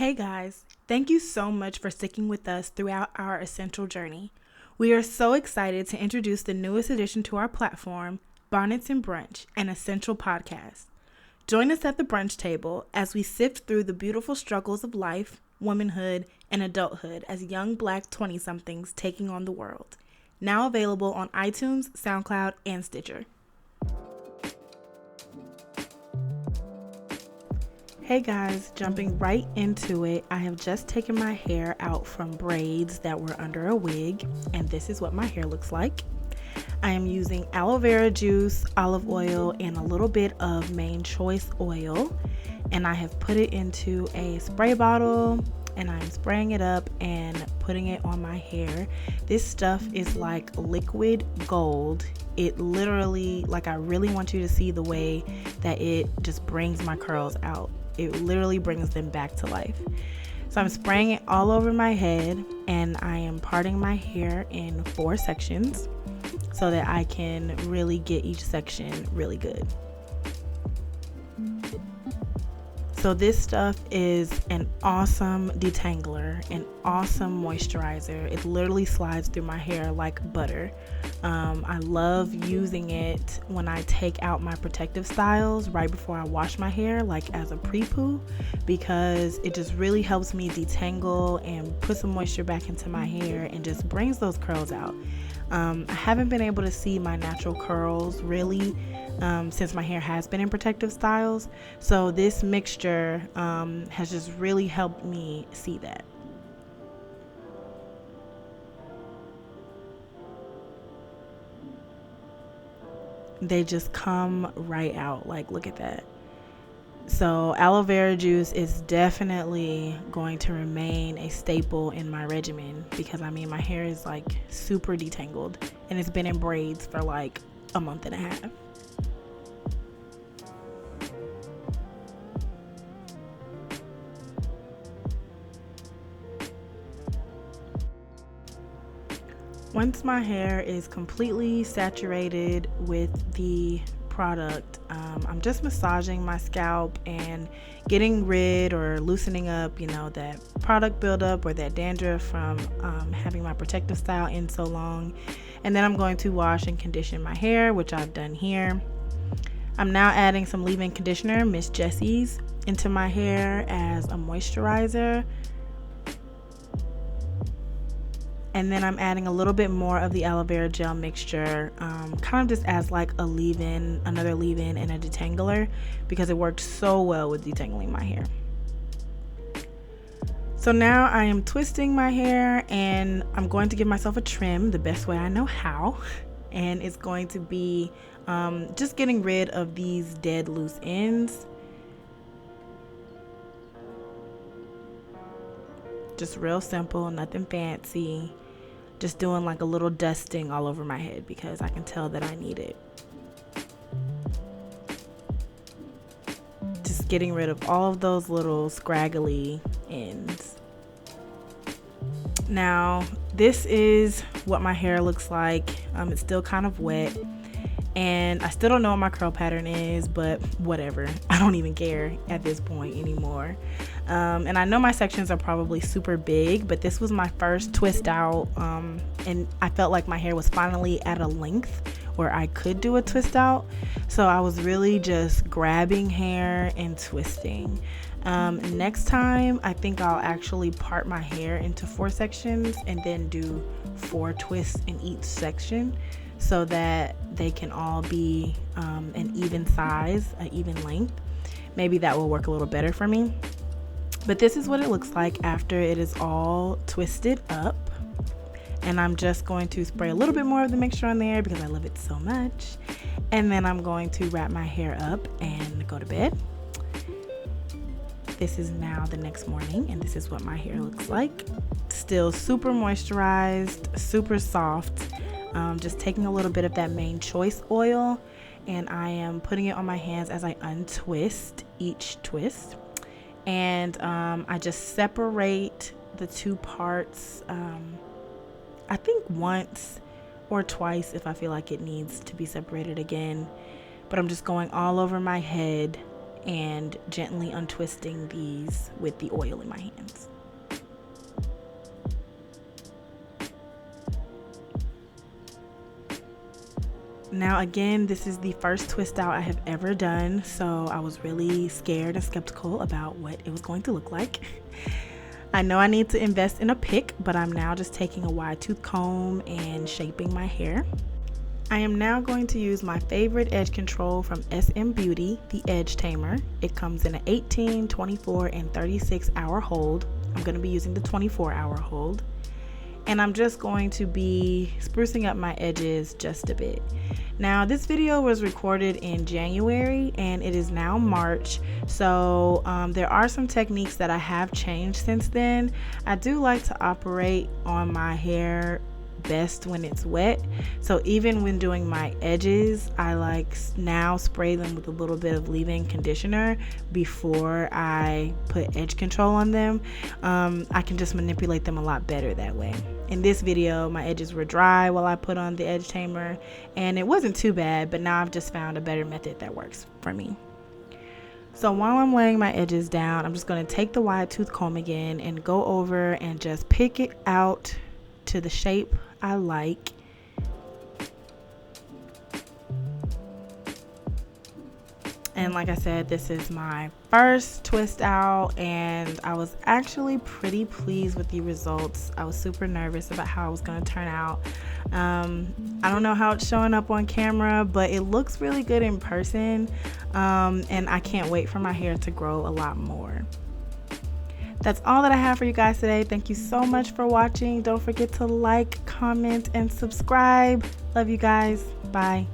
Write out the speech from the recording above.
Hey guys, thank you so much for sticking with us throughout our essential journey. We are so excited to introduce the newest addition to our platform, Bonnets Brunch, an essential podcast. Join us at the brunch table as we sift through the beautiful struggles of life, womanhood, and adulthood as young Black 20-somethings taking on the world. Now available on iTunes, Soundcloud, and Stitcher. Hey guys, jumping right into it, I have just taken my hair out from braids that were under a wig, and this is what my hair looks like. I am using aloe vera juice, olive oil, and a little bit of main choice oil, and I have put it into a spray bottle, and I'm spraying it up and putting it on my hair. This stuff is like liquid gold. It literally, I really want you to see the way that it just brings my curls out. It literally brings them back to life. So I'm spraying it all over my head, and I am parting my hair in 4 sections so that I can really get each section really good. So this stuff is an awesome detangler, an awesome moisturizer. It literally slides through my hair like butter. I love using it when I take out my protective styles right before I wash my hair, like as a pre-poo, because it just really helps me detangle and put some moisture back into my hair and just brings those curls out. I haven't been able to see my natural curls really since my hair has been in protective styles. So this mixture has just really helped me see that. They just come right out. Look at that. So aloe vera juice is definitely going to remain a staple in my regimen because my hair is super detangled and it's been in braids for a month and a half. Once my hair is completely saturated with the product, I'm just massaging my scalp and getting rid or loosening up, that product buildup or that dandruff from having my protective style in so long. And then I'm going to wash and condition my hair, which I've done here. I'm now adding some leave-in conditioner, Miss Jessie's, into my hair as a moisturizer. And then I'm adding a little bit more of the aloe vera gel mixture, kind of just as a leave-in, another leave-in and a detangler, because it worked so well with detangling my hair. So now I am twisting my hair, and I'm going to give myself a trim the best way I know how. And it's going to be just getting rid of these dead loose ends. Just real simple, nothing fancy. Just doing a little dusting all over my head because I can tell that I need it. Just getting rid of all of those little scraggly ends. Now, this is what my hair looks like. It's still kind of wet. And I still don't know what my curl pattern is, but whatever. I don't even care at this point anymore. And I know my sections are probably super big, but this was my first twist out. And I felt like my hair was finally at a length where I could do a twist out. So I was really just grabbing hair and twisting. Next time, I think I'll actually part my hair into 4 sections and then do 4 twists in each section, so that they can all be an even size, an even length. Maybe that will work a little better for me. But this is what it looks like after it is all twisted up. And I'm just going to spray a little bit more of the mixture on there because I love it so much. And then I'm going to wrap my hair up and go to bed. This is now the next morning, and this is what my hair looks like. Still super moisturized, super soft. Just taking a little bit of that main choice oil, and I am putting it on my hands as I untwist each twist. And I just separate the 2 parts, I think once or twice if I feel like it needs to be separated again. But I'm just going all over my head and gently untwisting these with the oil in my hands. Now again, this is the first twist out I have ever done, so I was really scared and skeptical about what it was going to look like. I know I need to invest in a pick, but I'm now just taking a wide tooth comb and shaping my hair. I am now going to use my favorite edge control from SM Beauty, the Edge Tamer. It comes in an 18, 24, and 36 hour hold. I'm going to be using the 24 hour hold. And I'm just going to be sprucing up my edges just a bit. Now, this video was recorded in January and it is now March, so there are some techniques that I have changed since then. I do like to operate on my hair best when it's wet, so even when doing my edges, I like now spray them with a little bit of leave-in conditioner before I put edge control on them. I can just manipulate them a lot better that way. In this video, my edges were dry while I put on the Edge Tamer, and it wasn't too bad, but now I've just found a better method that works for me. So while I'm laying my edges down, I'm just going to take the wide tooth comb again and go over and just pick it out to the shape I like. And like I said, this is my first twist out and I was actually pretty pleased with the results. I was super nervous about how it was going to turn out. I don't know how it's showing up on camera, but it looks really good in person, and I can't wait for my hair to grow a lot more. That's all that I have for you guys today. Thank you so much for watching. Don't forget to like, comment, and subscribe. Love you guys. Bye.